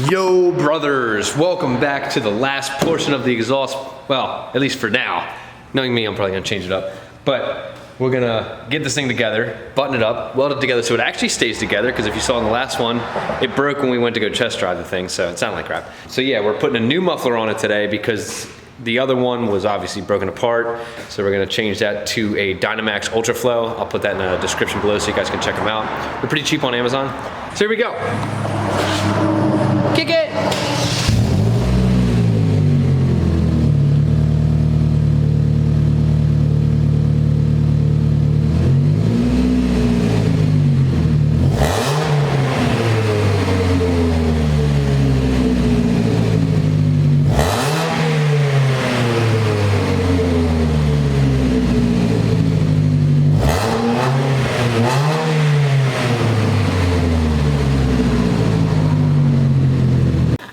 Yo brothers, welcome back to the last portion of the exhaust. Well, at least for now. Knowing me, I'm probably gonna change it up. But we're gonna get this thing together, button it up, weld it together so it actually stays together, because if you saw in the last one, it broke when we went to go test drive the thing, so it sounded like crap. So yeah, we're putting a new muffler on it today because the other one was obviously broken apart. So we're gonna change that to a Dynomax Ultra Flow. I'll put that in the description below so you guys can check them out. They're pretty cheap on Amazon. So here we go. Kick it!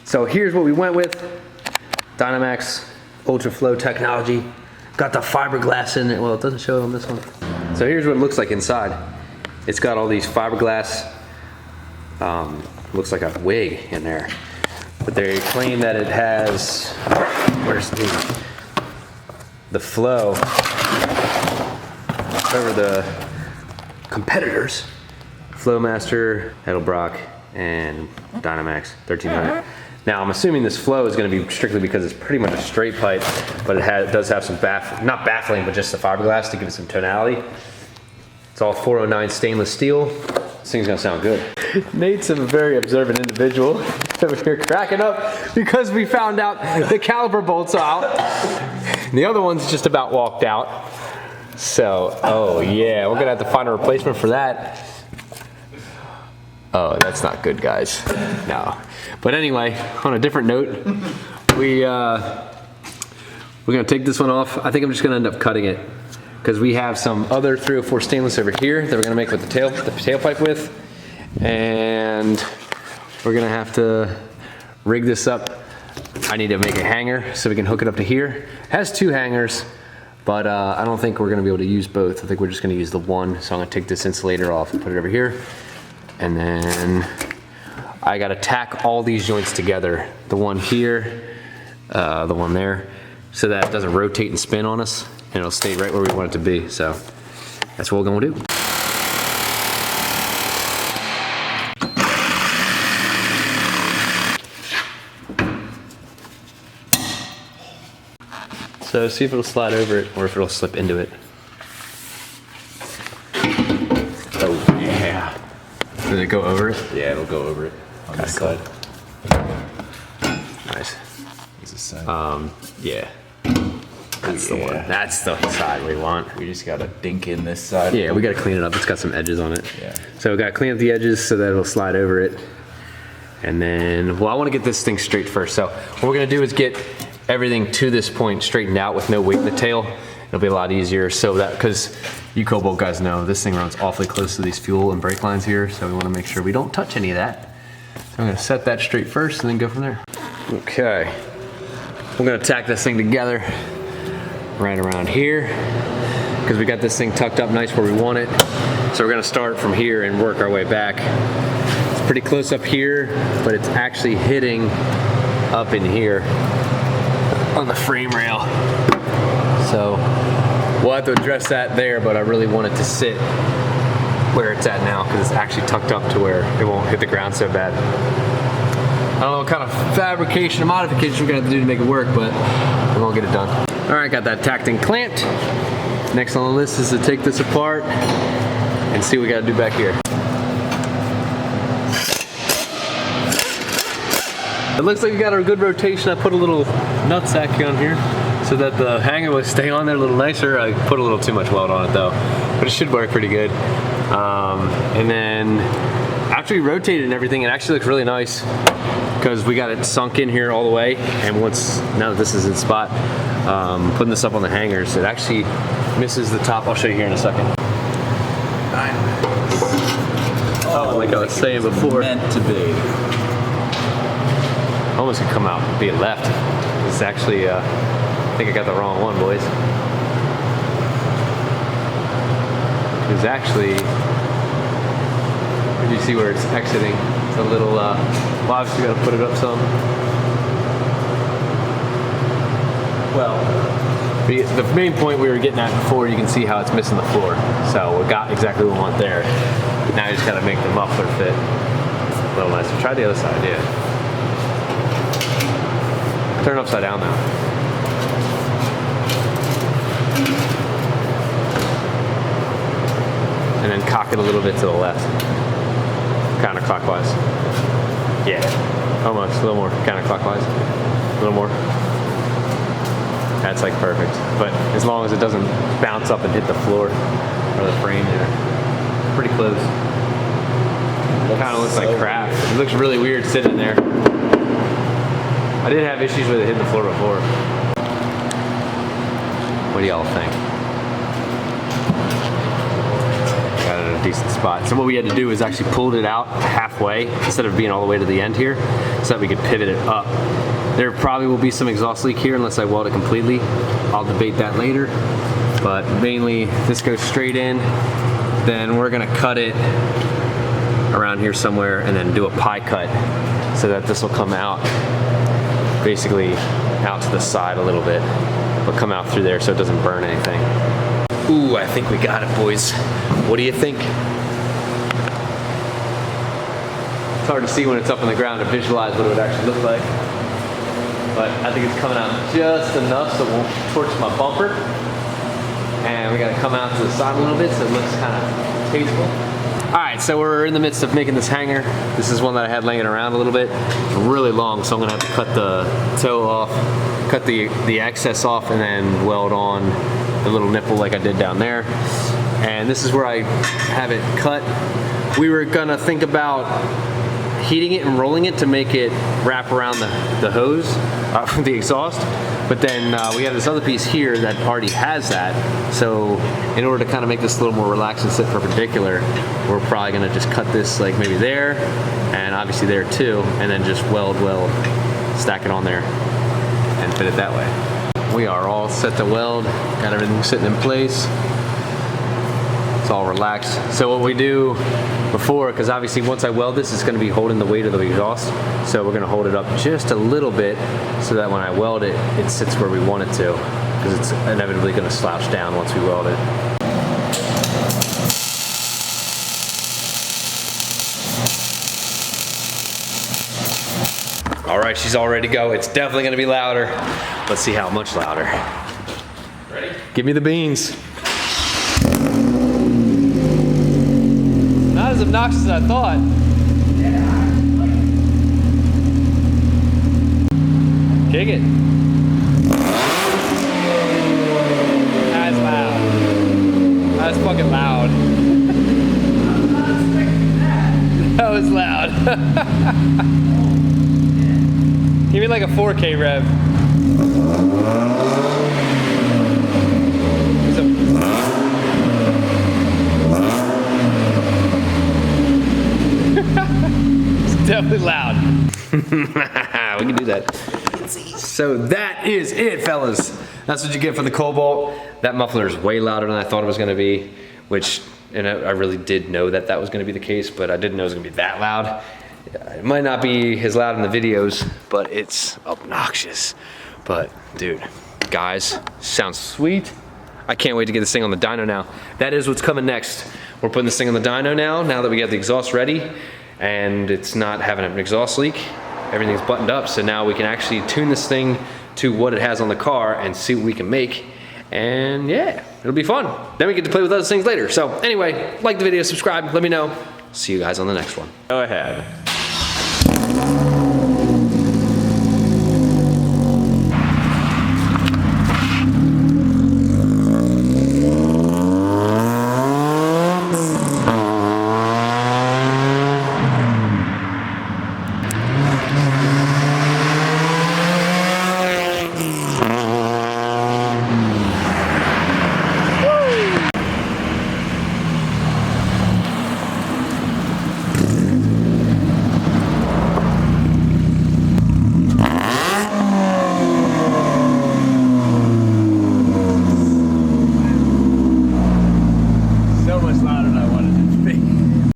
So here's what we went with. Dynomax Ultra Flow technology. Got the fiberglass in it. Well, it doesn't show it on this one. So here's what it looks like inside. It's got all these fiberglass, looks like a wig in there. But they claim that it has, where's the flow over the competitors. Flowmaster, Edelbrock, and Dynomax 1300. Now I'm assuming this flow is going to be strictly because it's pretty much a straight pipe, but it does have some not baffling, but just the fiberglass to give it some tonality. It's all 409 stainless steel. This thing's going to sound good. Nate's a very observant individual over here cracking up because we found out the caliper bolt's out. The other one's just about walked out. So, oh yeah, we're going to have to find a replacement for that. Oh, that's not good, guys. No. But anyway, on a different note, we're gonna take this one off. I think I'm just gonna end up cutting it because we have some other 304 stainless over here that we're gonna make with the tailpipe with, and we're gonna have to rig this up. I need to make a hanger so we can hook it up to here. It has two hangers, but I don't think we're gonna be able to use both. I think we're just gonna use the one. So I'm gonna take this insulator off and put it over here. And then I gotta tack all these joints together. The one here, the one there, so that it doesn't rotate and spin on us, and it'll stay right where we want it to be. So that's what we're gonna do. So see if it'll slide over it or if it'll slip into it. Oh yeah. Did it go over it? Yeah, it'll go over it on this side. Nice. Is this side? Yeah. That's the one. That's the side we want. We just gotta dink in this side. Yeah, we gotta clean it up. It's got some edges on it. Yeah. So we gotta clean up the edges so that it'll slide over it. And then, well, I wanna get this thing straight first. So what we're gonna do is get everything to this point straightened out with no weight in the tail. It'll be a lot easier, so that, because you Cobalt guys know, this thing runs awfully close to these fuel and brake lines here, so we want to make sure we don't touch any of that. So I'm going to set that straight first and then go from there. Okay, we're going to tack this thing together right around here, because we got this thing tucked up nice where we want it. So we're going to start from here and work our way back. It's pretty close up here, but it's actually hitting up in here on the frame rail. So we'll have to address that there, but I really want it to sit where it's at now because it's actually tucked up to where it won't hit the ground so bad. I don't know what kind of fabrication or modification we're gonna have to do to make it work, but we're gonna get it done. All right, got that tacked and clamped. Next on the list is to take this apart and see what we gotta do back here. It looks like we got a good rotation. I put a little nutsack on here so that the hanger would stay on there a little nicer. I put a little too much weld on it though, but it should work pretty good. And then after we rotated and everything, it actually looks really nice because we got it sunk in here all the way. And now that this is in spot, putting this up on the hangers, it actually misses the top. I'll show you here in a second. Oh, like I was saying before. Meant to be. Almost could come out and be left. It's actually, I think I got the wrong one, boys. It's actually, did you see where it's exiting? It's a little, well, obviously we gotta put it up some. Well, the main point we were getting at before, you can see how it's missing the floor. So we got exactly what we want there. Now you just gotta make the muffler fit a little nicer. Try the other side, yeah. Turn it upside down now. And then cock it a little bit to the left. Counterclockwise. Yeah, almost, a little more. Counterclockwise, a little more. That's like perfect. But as long as it doesn't bounce up and hit the floor or the frame there. Pretty close. It kind of looks like crap. It looks really weird sitting there. I did have issues with it hitting the floor before. What do y'all think? Got it in a decent spot. So what we had to do is actually pulled it out halfway instead of being all the way to the end here so that we could pivot it up. There probably will be some exhaust leak here unless I weld it completely. I'll debate that later. But mainly this goes straight in. Then we're gonna cut it around here somewhere and then do a pie cut so that this will come out basically out to the side a little bit, but come out through there so it doesn't burn anything. Ooh, I think we got it, boys. What do you think? It's hard to see when it's up on the ground to visualize what it would actually look like. But I think it's coming out just enough so it won't torch my bumper. And we gotta come out to the side a little bit so it looks kind of tasteful. All right, so we're in the midst of making this hanger. This is one that I had laying around a little bit. It's really long, so I'm gonna have to cut the toe off, cut the excess off, and then weld on the little nipple like I did down there. And this is where I have it cut. We were gonna think about heating it and rolling it to make it wrap around the hose, the exhaust. But then we have this other piece here that already has that. So in order to kind of make this a little more relaxed and sit perpendicular, we're probably gonna just cut this like maybe there, and obviously there too, and then just weld, stack it on there, and fit it that way. We are all set to weld, got everything sitting in place. It's all relaxed. So what we do before, because obviously once I weld this, it's gonna be holding the weight of the exhaust. So we're gonna hold it up just a little bit so that when I weld it, it sits where we want it to, because it's inevitably gonna slouch down once we weld it. All right, she's all ready to go. It's definitely gonna be louder. Let's see how much louder. Ready? Give me the beans. Not as obnoxious as I thought. Kick it. That's loud. That's fucking loud. That was loud. Give me like a 4K rev. It's definitely loud. We can do that. So that is it, fellas. That's what you get for the Cobalt. That muffler is way louder than I thought it was gonna be, and I really did know that that was gonna be the case, but I didn't know it was gonna be that loud. It might not be as loud in the videos, but it's obnoxious. But dude, guys, sounds sweet. I can't wait to get this thing on the dyno now. That is what's coming next. We're putting this thing on the dyno now that we got the exhaust ready, and it's not having an exhaust leak. Everything's buttoned up, so now we can actually tune this thing to what it has on the car and see what we can make. And yeah, it'll be fun. Then we get to play with those things later. So anyway, like the video, subscribe, let me know. See you guys on the next one. Go ahead.